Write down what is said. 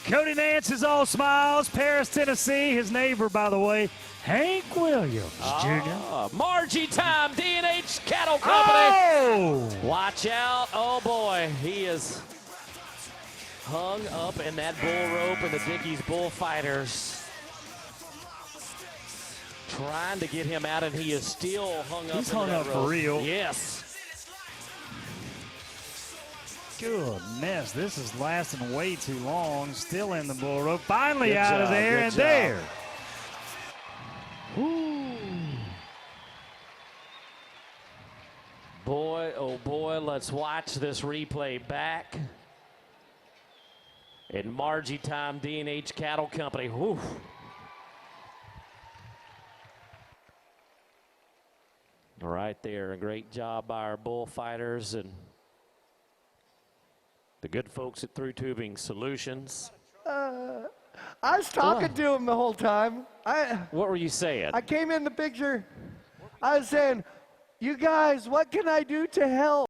Cody Nance is all smiles. Paris, Tennessee. His neighbor, by the way, Hank Williams Jr. Margie time, D&H Cattle Company. Oh! Watch out. Oh, boy. He is hung up in that bull rope in the Dickies Bullfighters. Trying to get him out, and he is still hung up. He's into hung that up rope. for real. Yes. Goodness, this is lasting way too long. Still in the bull rope. Finally Good out of job, there good and job. there. Woo. Boy, oh boy, let's watch this replay back. In Margie time, D&H Cattle Company. Whew. Right there, a great job by our bullfighters and the good folks at Through Tubing Solutions. I was talking to him the whole time. What were you saying? I came in the picture. I was saying, you guys, what can I do to help?